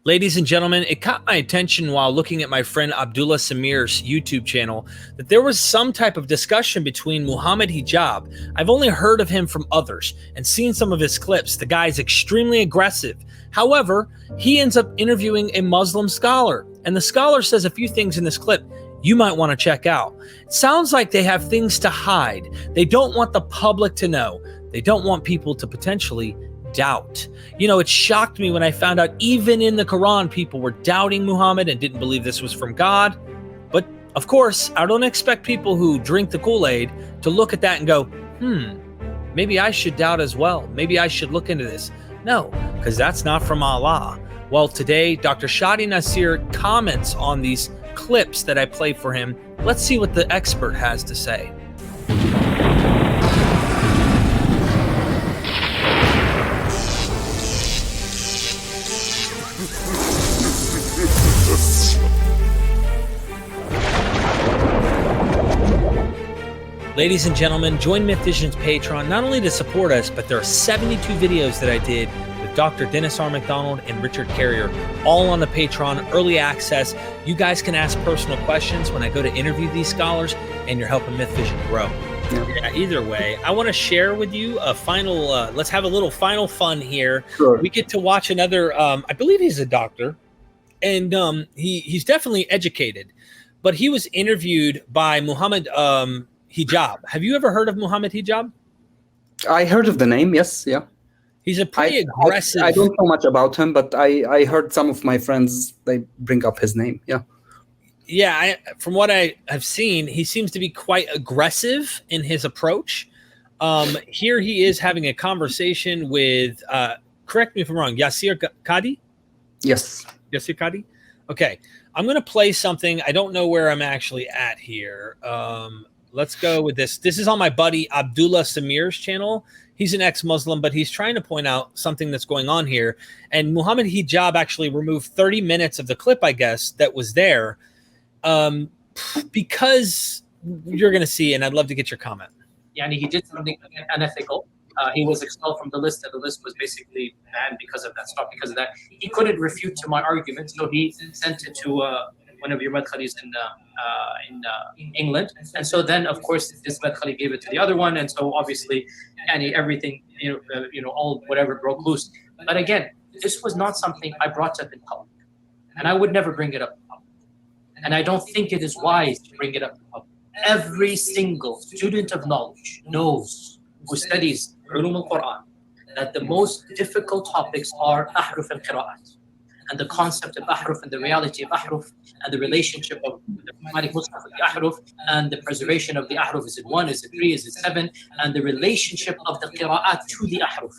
Ladies and gentlemen, it caught my attention while looking at my friend Abdullah Samir's YouTube channel that there was some type of discussion between Muhammad Hijab. I've only heard of him from others and seen some of his clips. The guy's extremely aggressive. However, he ends up interviewing a Muslim scholar, and the scholar says a few things in this clip you might want to check out. It sounds like they have things to hide. They don't want the public to know. They don't want people to potentially doubt. You know, it shocked me when I found out even in the Quran, people were doubting Muhammad and didn't believe this was from God. But of course, I don't expect people who drink the Kool-Aid to look at that and go, maybe I should doubt as well. Maybe I should look into this. No, because that's not from Allah. Well, today, Dr. Shady Nasser comments on these clips that I play for him. Let's see what the expert has to say. Ladies and gentlemen, join MythVision's Patreon not only to support us, but there are 72 videos that I did with Dr. Dennis R. McDonald and Richard Carrier, all on the Patreon, early access. You guys can ask personal questions when I go to interview these scholars, and you're helping MythVision grow. Yeah, either way, I want to share with you a final, let's have a little final fun here. Sure. We get to watch another, I believe he's a doctor, and he's definitely educated, but he was interviewed by Muhammad Hijab. Have you ever heard of Muhammad Hijab? I heard of the name, yes, yeah. He's a pretty aggressive... I don't know much about him, but I heard some of my friends, they bring up his name, yeah. Yeah, from what I have seen, he seems to be quite aggressive in his approach. Here he is having a conversation with, correct me if I'm wrong, Yasir Qadi? Yes. Yasir Qadi? Okay, I'm going to play something. I don't know where I'm actually at here. Let's go with this. This is on my buddy Abdullah Samir's channel. He's an ex-Muslim, but he's trying to point out something that's going on here. And Muhammad Hijab actually removed 30 minutes of the clip, I guess, that was there, because you're going to see, and I'd love to get your comment. Yani he did something unethical. He was expelled from the list, and the list was basically banned because of that, stopped because of that. He couldn't refute to my argument, so he sent it to one of your madkhalis in England, and so then of course this madkhali gave it to the other one, and so obviously, and everything all whatever broke loose. But again, this was not something I brought up in public, and I would never bring it up in public, and I don't think it is wise to bring it up in public. Every single student of knowledge knows, who studies Ulum al-Quran, that the most difficult topics are ahruf al-qira'at, and the concept of ahruf and the reality of ahruf and the relationship of the Quranic Muslim with the ahruf and the preservation of the ahruf. Is it 1? Is it 3? Is it 7? And the relationship of the qira'at to the ahruf.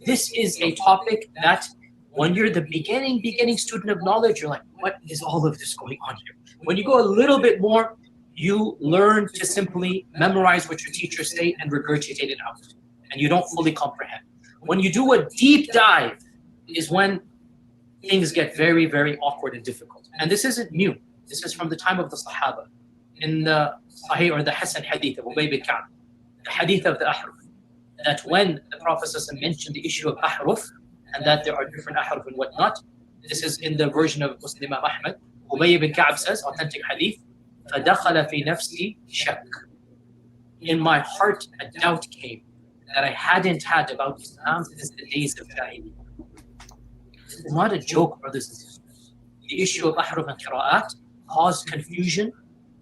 This is a topic that when you're the beginning student of knowledge, you're like, what is all of this going on here? When you go a little bit more, you learn to simply memorize what your teachers say and regurgitate it out, and you don't fully comprehend. When you do a deep dive is when things get very, very awkward and difficult. And this isn't new. This is from the time of the Sahaba. In the Sahih or the Hasan Hadith of Ubay bin Ka'b, the Hadith of the Ahruf, that when the Prophet mentioned the issue of Ahruf, and that there are different Ahruf and whatnot, this is in the version of Muslim Imam Ahmad. Ubay bin Ka'b says, authentic Hadith, فَدَخَلَ فِي نَفْسِي شَكٍّ. In my heart, a doubt came that I hadn't had about Islam since the days of Jahiliyyah. It's not a joke, brothers and sisters. The issue of ahruf and qira'at caused confusion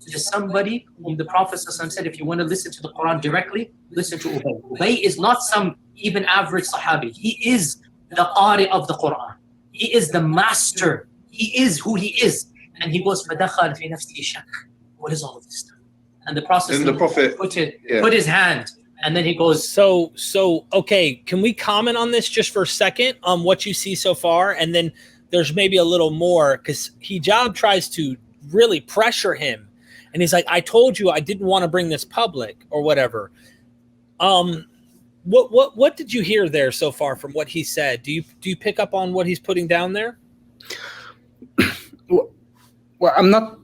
to somebody whom the Prophet said, if you want to listen to the Quran directly, listen to Ubay. Ubay is not some even average Sahabi. He is the Qari of the Quran. He is the master. He is who he is. And he goes, فَدَخَلَ فِي نَفْسِي شَكٍّ. What is all of this stuff? And the Prophet put his hand, and then he goes. So okay, can we comment on this just for a second on what you see so far, and then there's maybe a little more, because Hijab tries to really pressure him, and he's like, I told you I didn't want to bring this public or whatever. What did you hear there so far from what he said? Do you pick up on what he's putting down there? Well, I'm not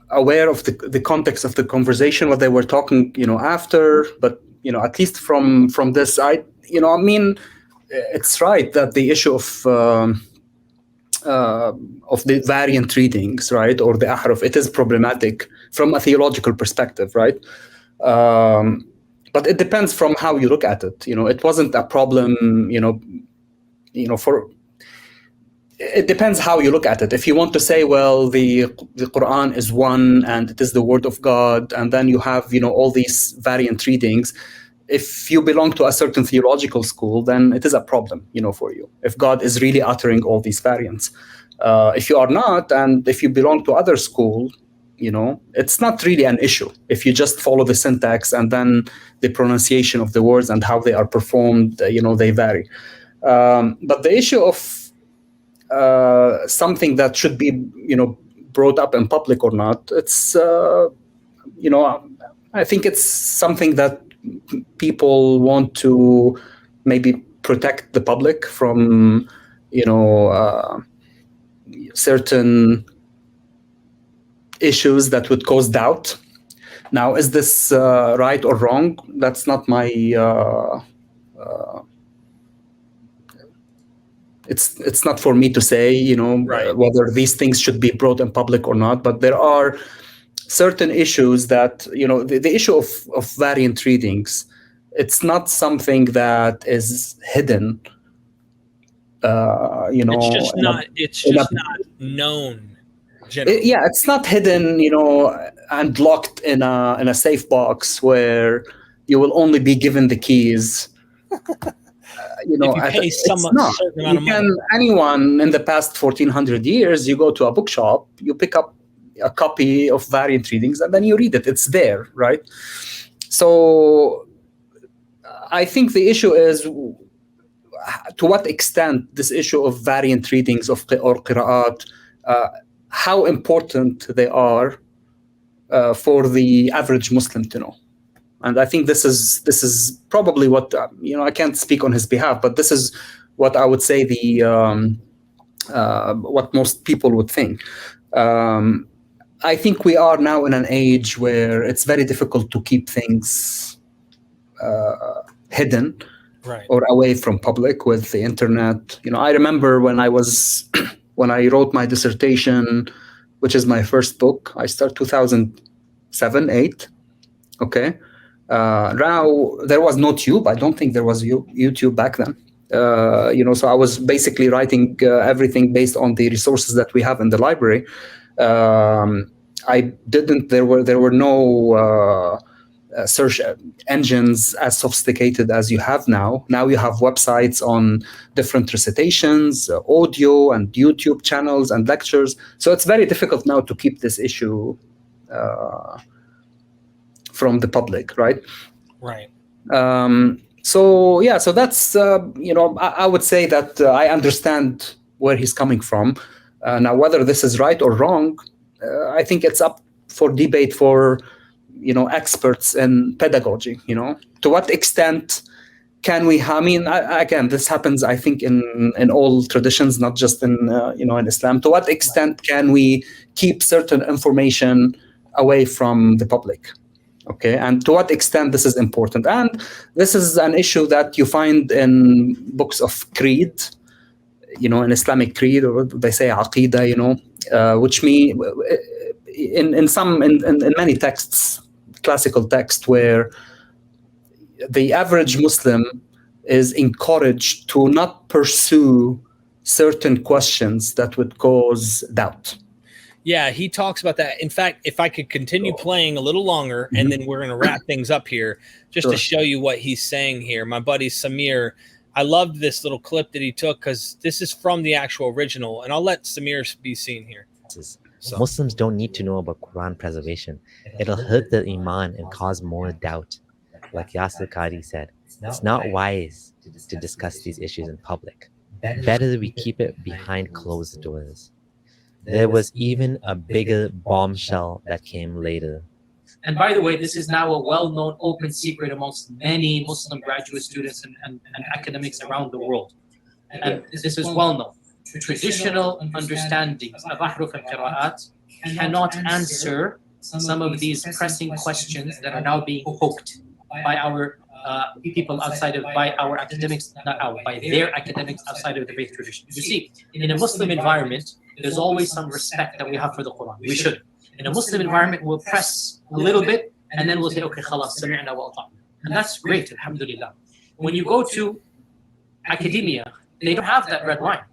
aware of the context of the conversation, what they were talking, after, but, at least from this, it's right that the issue of of the variant readings, right, or the ahruf, it is problematic from a theological perspective, right? But it depends from how you look at it. It wasn't a problem, for. It depends how you look at it. If you want to say, well, the Quran is one and it is the word of God, and then you have, all these variant readings. If you belong to a certain theological school, then it is a problem, for you. If God is really uttering all these variants. If you are not, and if you belong to other school, it's not really an issue. If you just follow the syntax and then the pronunciation of the words and how they are performed, they vary. But the issue of something that should be, brought up in public or not, it's, I think it's something that people want to maybe protect the public from, certain issues that would cause doubt. Now, is this right or wrong? That's not my. It's not for me to say, Right. whether these things should be brought in public or not. But there are certain issues that, the issue of variant readings, it's not something that is hidden. It's just not known. Generally. It's not hidden, and locked in a safe box where you will only be given the keys. If you pay certain amount of money. Anyone in the past 1400 years, you go to a bookshop, you pick up a copy of variant readings, and then you read it. It's there, right? So I think the issue is to what extent this issue of variant readings or qira'at, how important they are for the average Muslim to know. And I think this is probably what, I can't speak on his behalf, but this is what I would say what most people would think. I think we are now in an age where it's very difficult to keep things hidden, right, or away from public with the internet. I remember when I wrote my dissertation, which is my first book, I started 2007, 8. Okay. Now there was no Tube. I don't think there was YouTube back then. So I was basically writing everything based on the resources that we have in the library. There were no search engines as sophisticated as you have now. Now you have websites on different recitations, audio and YouTube channels and lectures. So it's very difficult now to keep this issue from the public, right? Right. So that's, I would say that I understand where he's coming from. Now, whether this is right or wrong, I think it's up for debate for, experts in pedagogy. To what extent can we? Again, this happens, I think, in all traditions, not just in in Islam. To what extent can we keep certain information away from the public? Okay, and to what extent this is important? And this is an issue that you find in books of creed, in Islamic creed, or they say aqidah, which mean in many texts, classical texts, where the average Muslim is encouraged to not pursue certain questions that would cause doubt. Yeah, he talks about that. In fact, if I could continue playing a little longer, and then we're going to wrap things up here, just to show you what he's saying here. My buddy Samir, I loved this little clip that he took because this is from the actual original, and I'll let Samir be seen here. So Muslims don't need to know about Quran preservation. It'll hurt their iman and cause more doubt. Like Yasir Qadi said, it's not wise to discuss these issues in public. Better that we keep it behind closed doors. There was even a bigger bombshell that came later. And by the way, this is now a well-known open secret amongst many Muslim graduate students and academics around the world. And this is well-known. Traditional understandings of ahruf and qira'at cannot answer some of these pressing questions that are now being poked by our people outside of, by our academics, not our, by their academics outside of the faith tradition. You see, in a Muslim environment, there's always some respect that we have for the Quran. We should. In a Muslim environment, we'll press a little bit, and then we'll say, okay, khalas, sami'na wa ata'na. And that's great, alhamdulillah. When you go to academia, they don't have that red line.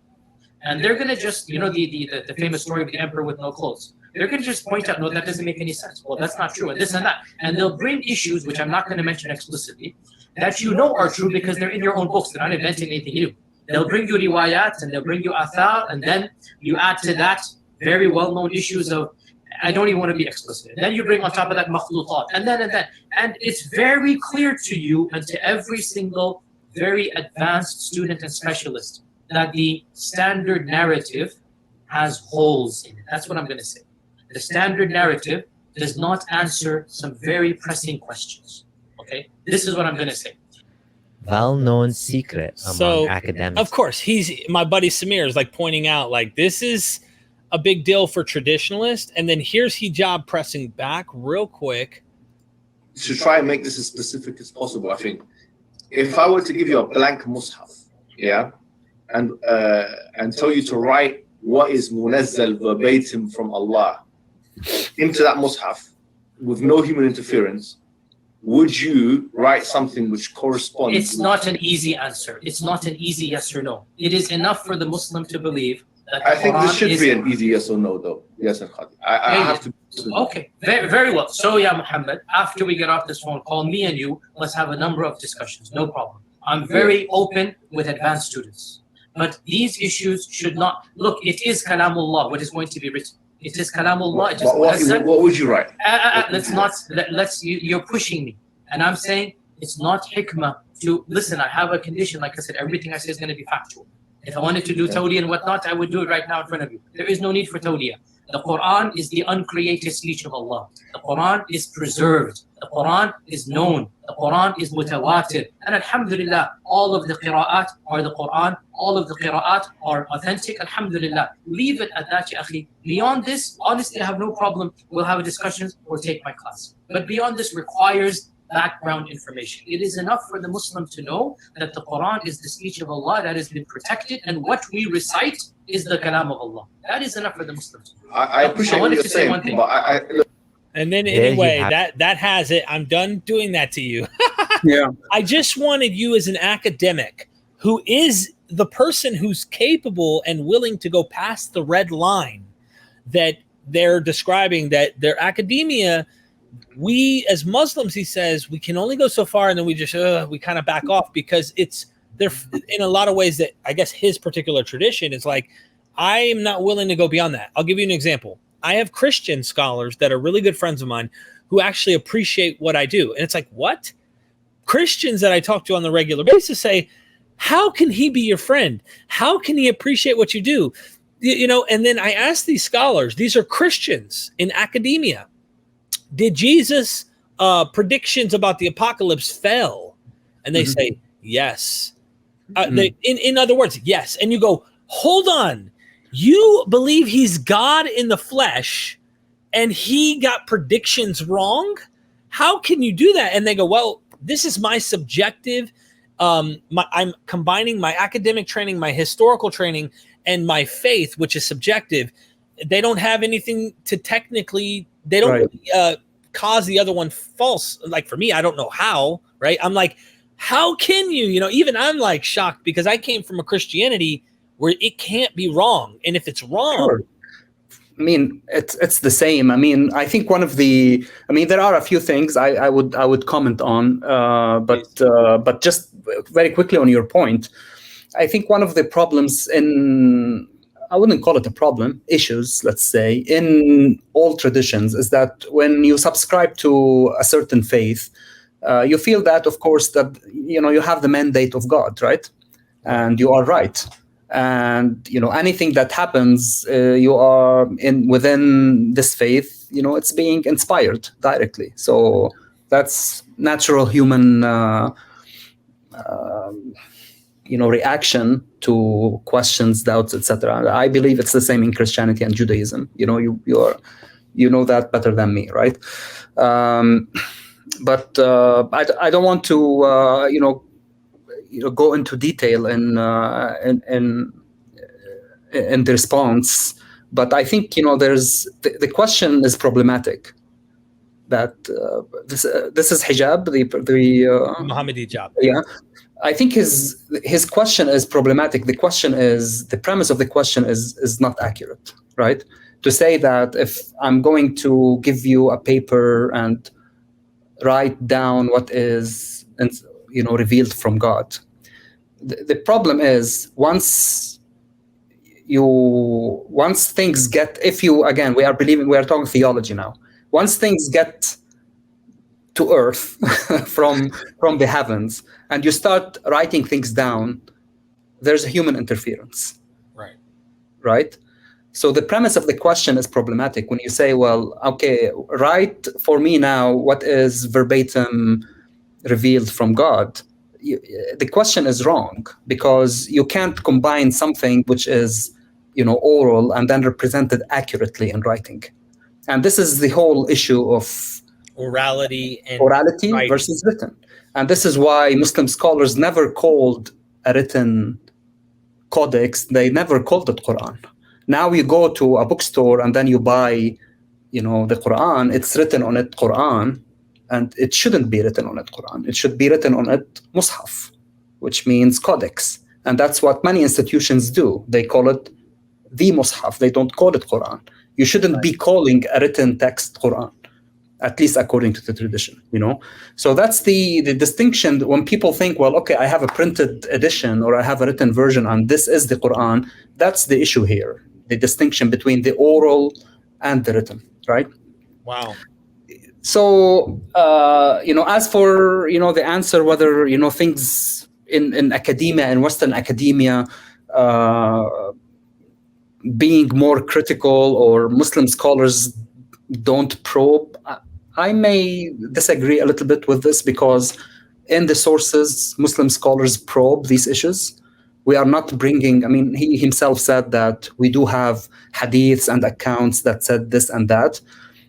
And they're going to just, you know, the famous story of the emperor with no clothes. They're going to just point out, no, that doesn't make any sense. Well, that's not true, and this and that. And they'll bring issues, which I'm not going to mention explicitly, that you know are true because they're in your own books. They're not inventing anything new. They'll bring you riwayat, and they'll bring you athar, and then you add to that very well-known issues of, I don't even want to be explicit. And then you bring on top of that makhlutat, and then. And it's very clear to you and to every single very advanced student and specialist that the standard narrative has holes in it. That's what I'm going to say. The standard narrative does not answer some very pressing questions. Okay? This is what I'm going to say. Well-known secret among academics. Of course, my buddy Samir is like pointing out, like, this is a big deal for traditionalists, and then here's hijab pressing back real quick. To try and make this as specific as possible, I think if I were to give you a blank mushaf, yeah, and tell you to write what is munazzal verbatim from Allah into that mushaf with no human interference, would you write something which corresponds? It's not an easy answer. It's not an easy yes or no. It is enough for the Muslim to believe that I think this should be an easy yes or no, though. Yes, Khadi. I have to. Okay, very, very well. So, yeah, Muhammad, after we get off this phone call, me and you, let's have a number of discussions. No problem. I'm very open with advanced students. But these issues should not... Look, it is Kalamullah, what is going to be written. It is Kalamullah. What would you write? You're pushing me. And I'm saying it's not hikmah to... Listen, I have a condition. Like I said, everything I say is going to be factual. If I wanted to do tawliyah and whatnot, I would do it right now in front of you. There is no need for tawliyah. The Quran is the uncreated speech of Allah. The Quran is preserved. The Quran is known. The Quran is mutawatir. And alhamdulillah, all of the qira'at are the Quran. All of the qira'at are authentic. Alhamdulillah. Leave it at that, ya akhi. Beyond this, honestly, I have no problem. We'll have a discussion or take my class. But beyond this requires background information. It is enough for the Muslim to know that the Quran is the speech of Allah that has been protected, and what we recite is the kalam of Allah. That is enough for the Muslim to know. I appreciate what you're saying, but and then anyway, that has it. I'm done doing that to you. Yeah. I just wanted you as an academic who is the person who's capable and willing to go past the red line that they're describing, that their academia, we as Muslims, he says, we can only go so far, and then we just we kind of back off because it's they're in a lot of ways that I guess his particular tradition is like, I am not willing to go beyond that. I'll give you an example. I have Christian scholars that are really good friends of mine who actually appreciate what I do. And it's like, what? Christians that I talk to on the regular basis say, how can he be your friend? How can he appreciate what you do? You know, and then I ask these scholars, these are Christians in academia. Did Jesus' predictions about the apocalypse fail? And they say, yes. In other words, yes. And you go, hold on. You believe he's God in the flesh and he got predictions wrong? How can you do that? And they go, well, this is my subjective. I'm combining my academic training, my historical training, and my faith, which is subjective. They don't have anything to technically, they don't cause the other one false. Like for me, I don't know how, right? I'm like, how can you, even I'm like shocked because I came from a Christianity where it can't be wrong. And if it's wrong, sure. I mean, it's the same. I mean, I think there are a few things I would comment on, but just very quickly on your point, I think one of the problems I wouldn't call it a problem, issues, let's say, in all traditions is that when you subscribe to a certain faith, you feel that, of course, that, you have the mandate of God, right? And you are right. And, anything that happens, you are within this faith, it's being inspired directly. So that's natural human, reaction to questions, doubts, etc. I believe it's the same in Christianity and Judaism. You know that better than me, right? but I don't want to go into detail in the response. But I think there's the question is problematic. That this is hijab, the Muhammad hijab. Yeah, I think his question is problematic. The premise of the question is not accurate, right? To say that if I'm going to give you a paper and write down what is revealed from God, the problem is once things get, again, we are talking theology now. Once things get to earth from the heavens and you start writing things down, there's human interference. Right? So the premise of the question is problematic when you say, well, okay, write for me now what is verbatim revealed from God. The question is wrong, because you can't combine something which is oral and then represented accurately in writing. And this is the whole issue of orality versus written. And this is why Muslim scholars never called a written codex, they never called it Quran. Now you go to a bookstore and then you buy the Quran, it's written on it Quran, and it shouldn't be written on it Quran. It should be written on it Mus'haf, which means codex. And that's what many institutions do. They call it the Mus'haf. They don't call it Quran. You shouldn't be calling a written text Quran, at least according to the tradition, So that's the distinction. When people think, well, okay, I have a printed edition or I have a written version and this is the Quran, that's the issue here, the distinction between the oral and the written, right? Wow. So, as for, the answer, whether, things in academia, in Western academia, being more critical or Muslim scholars don't probe, I may disagree a little bit with this, because in the sources, Muslim scholars probe these issues. We are not bringing, he himself said that we do have hadiths and accounts that said this and that.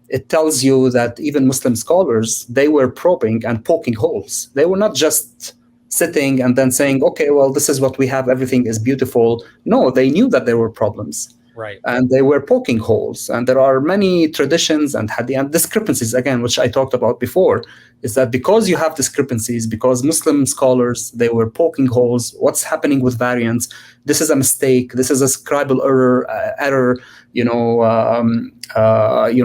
It tells you that even Muslim scholars, they were probing and poking holes. They were not just sitting and then saying, okay, well, this is what we have, everything is beautiful. No, they knew that there were problems. Right. And they were poking holes. And there are many traditions and hadith and discrepancies, again, which I talked about before, is that because you have discrepancies, because Muslim scholars, they were poking holes, what's happening with variants, this is a mistake, this is a scribal error,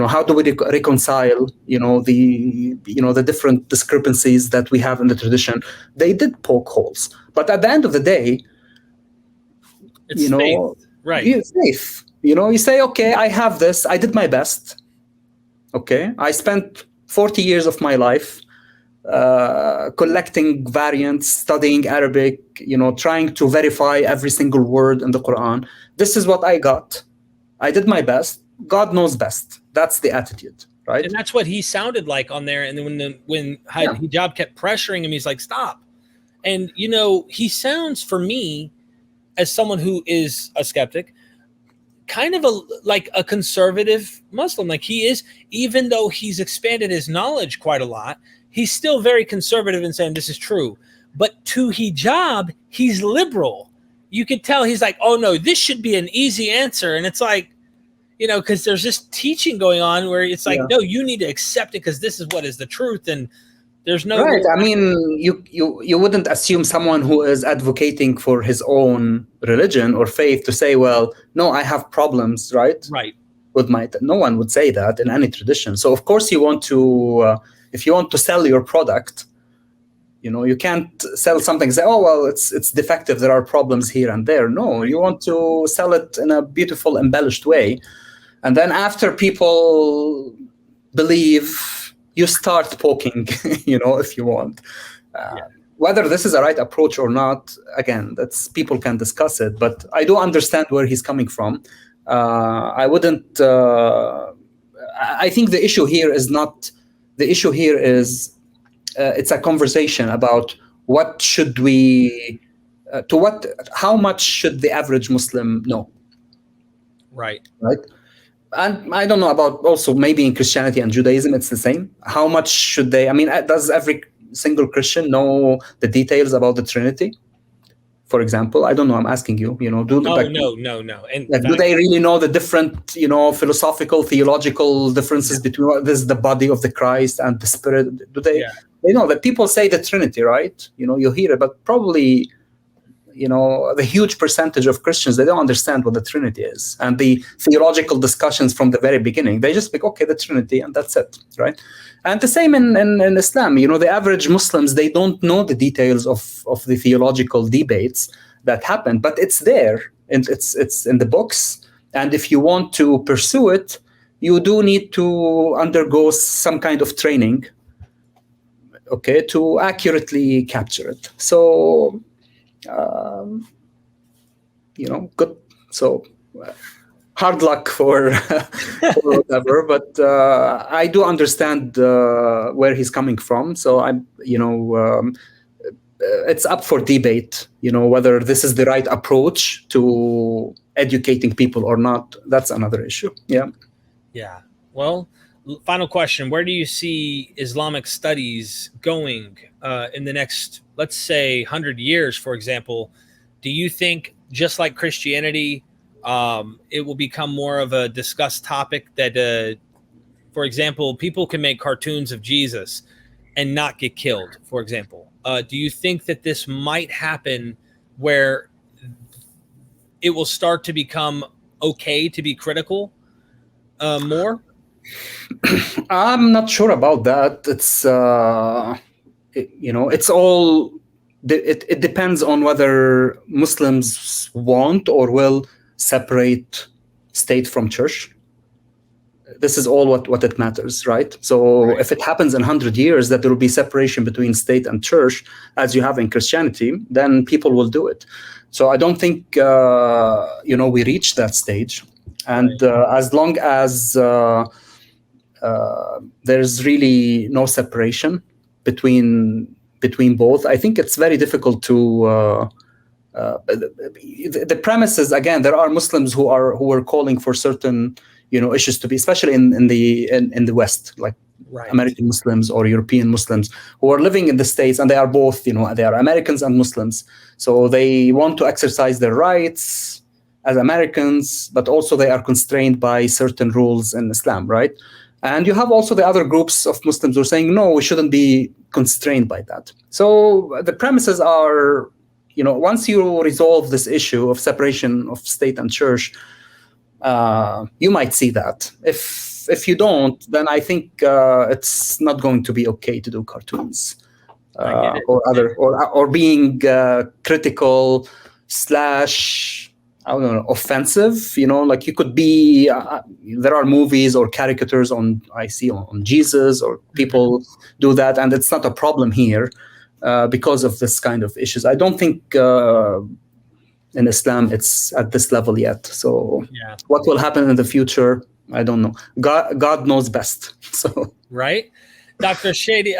how do we reconcile, the different discrepancies that we have in the tradition? They did poke holes. But at the end of the day, it's faith. Right. Faith. You say, okay, I have this. I did my best. Okay. I spent 40 years of my life collecting variants, studying Arabic, trying to verify every single word in the Quran. This is what I got. I did my best. God knows best. That's the attitude, right? And that's what he sounded like on there. And then when hijab kept pressuring him, he's like, stop. And, he sounds, for me, as someone who is a skeptic, kind of like a conservative Muslim. Like he is, even though he's expanded his knowledge quite a lot, he's still very conservative in saying this is true. But to hijab, he's liberal. You could tell he's like, oh no, this should be an easy answer. And it's like, because there's this teaching going on where it's like, no, you need to accept it because this is what is the truth. And there's no right. You wouldn't assume someone who is advocating for his own religion or faith to say, well, no, I have problems, right? Right. With no one would say that in any tradition. So of course you want to, if you want to sell your product, you can't sell something and say, oh, well, it's defective. There are problems here and there. No, you want to sell it in a beautiful, embellished way. And then after people believe, you start poking, if you want. Whether this is a right approach or not, again, that's people can discuss it. But I do understand where he's coming from. I wouldn't. I think the issue here is not. The issue here is it's a conversation about what should we, how much should the average Muslim know? Right. Right. And I don't know about also maybe in Christianity and Judaism, it's the same. How much should they? I mean, does every single Christian know the details about the Trinity? For example, I don't know. I'm asking you. You know, No. And do they really know the different, philosophical, theological differences between what is the body of the Christ and the Spirit? Do they? Yeah. They know that people say the Trinity, right? You hear it, but probably, the huge percentage of Christians, they don't understand what the Trinity is, and the theological discussions from the very beginning. They just think, okay, the Trinity, and that's it, right? And the same in Islam. The average Muslims, they don't know the details of the theological debates that happen, but it's there, and it's in the books. And if you want to pursue it, you do need to undergo some kind of training, okay, to accurately capture it. So, good. So, hard luck for whatever, but I do understand where he's coming from. So it's up for debate, whether this is the right approach to educating people or not. That's another issue. Yeah. Yeah. Well, final question. Where do you see Islamic studies going in the next, let's say, 100 years, for example? Do you think, just like Christianity, it will become more of a discussed topic that, for example, people can make cartoons of Jesus and not get killed, for example? Do you think that this might happen where it will start to become okay to be critical more? I'm not sure about that. It's it's all. It depends on whether Muslims want or will separate state from church. This is all what it matters, right? So Right. If it happens in 100 years that there will be separation between state and church, as you have in Christianity, then people will do it. So I don't think we reach that stage. And as long as there's really no separation between both, I think it's very difficult to. The premise is, again, there are Muslims who are calling for certain issues to be, especially in the West, like Right. American Muslims or European Muslims who are living in the States, and they are both, they are Americans and Muslims. So they want to exercise their rights as Americans, but also they are constrained by certain rules in Islam, right? And you have also the other groups of Muslims who are saying, no, we shouldn't be constrained by that. So the premises are, once you resolve this issue of separation of state and church, you might see that. If you don't, then I think it's not going to be okay to do cartoons or being critical / I don't know, offensive. Like you could be. There are movies or caricatures on Jesus, or people do that, and it's not a problem here because of this kind of issues. I don't think in Islam it's at this level yet. So what will happen in the future, I don't know. God knows best. So right. Dr. Shady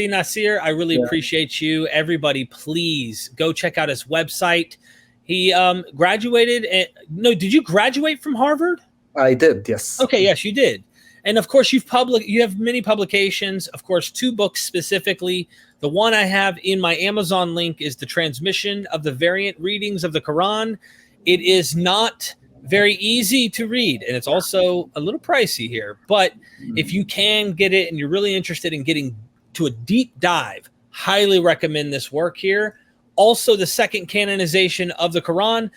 Nasser, I really appreciate you. Everybody, please go check out his website. He graduated. Did you graduate from Harvard? I did, yes. Okay, yes, you did. And of course, you have many publications. Of course, 2 books specifically. The one I have in my Amazon link is The Transmission of the Variant Readings of the Quran. It is not very easy to read, and it's also a little pricey here. But if you can get it and you're really interested in getting to a deep dive, highly recommend this work here. Also, the second canonization of the Quran.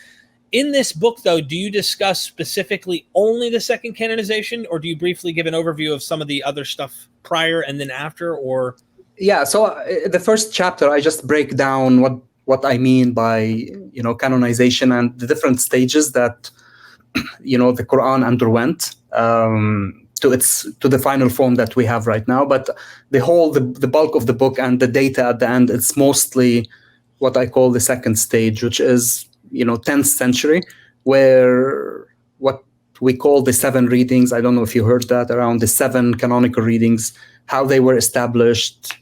In this book, though, do you discuss specifically only the second canonization, or do you briefly give an overview of some of the other stuff prior and then after? Or yeah, so the first chapter, I just break down what I mean by canonization and the different stages that the Quran underwent to the final form that we have right now. But the bulk of the book and the data at the end, it's mostly what I call the second stage, which is 10th century, where what we call the 7 readings. I don't know if you heard that, around the 7 canonical readings, how they were established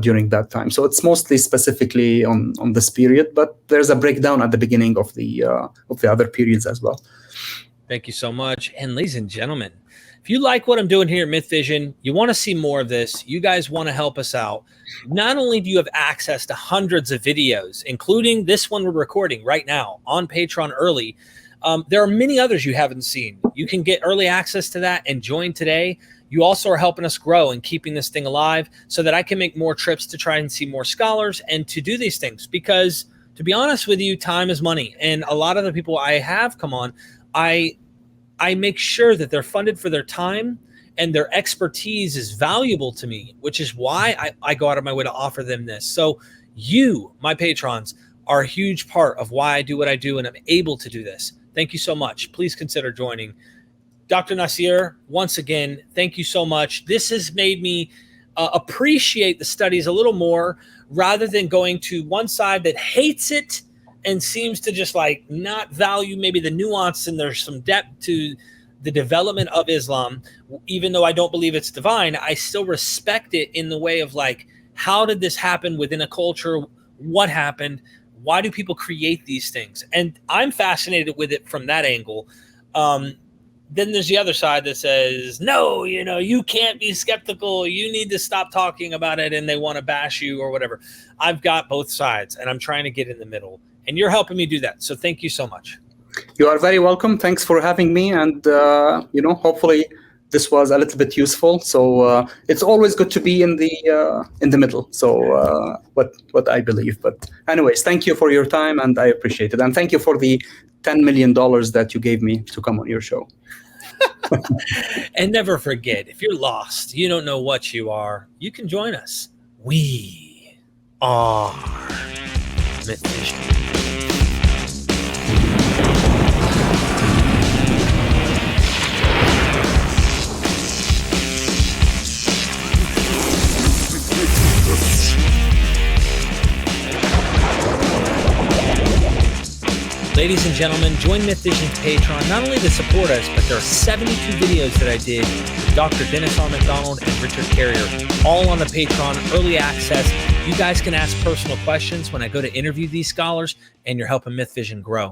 during that time. So it's mostly specifically on this period, but there's a breakdown at the beginning of the other periods as well. Thank you so much. And ladies and gentlemen, if you like what I'm doing here at MythVision, you want to see more of this, you guys want to help us out, not only do you have access to hundreds of videos, including this one we're recording right now on Patreon early, there are many others you haven't seen. You can get early access to that and join today. You also are helping us grow and keeping this thing alive so that I can make more trips to try and see more scholars and to do these things. Because to be honest with you, time is money. And a lot of the people I have come on, I make sure that they're funded for their time and their expertise is valuable to me, which is why I go out of my way to offer them this. So you, my patrons, are a huge part of why I do what I do and I'm able to do this. Thank you so much. Please consider joining. Dr. Nasser, once again, thank you so much. This has made me appreciate the studies a little more rather than going to one side that hates it and seems to just like not value maybe the nuance, and there's some depth to the development of Islam. Even though I don't believe it's divine, I still respect it in the way of like, how did this happen within a culture? What happened? Why do people create these things? And I'm fascinated with it from that angle. Then there's the other side that says, no, you can't be skeptical. You need to stop talking about it. And they want to bash you or whatever. I've got both sides and I'm trying to get in the middle. And you're helping me do that. So thank you so much. You are very welcome. Thanks for having me. And, hopefully this was a little bit useful. So it's always good to be in the middle. So what I believe. But anyways, thank you for your time and I appreciate it. And thank you for the $10 million that you gave me to come on your show. And never forget, if you're lost, you don't know what you are, you can join us. We are MythVision. Ladies and gentlemen, join MythVision's Patreon, not only to support us, but there are 72 videos that I did with Dr. Dennis R. McDonald and Richard Carrier, all on the Patreon, early access. You guys can ask personal questions when I go to interview these scholars, and you're helping MythVision grow.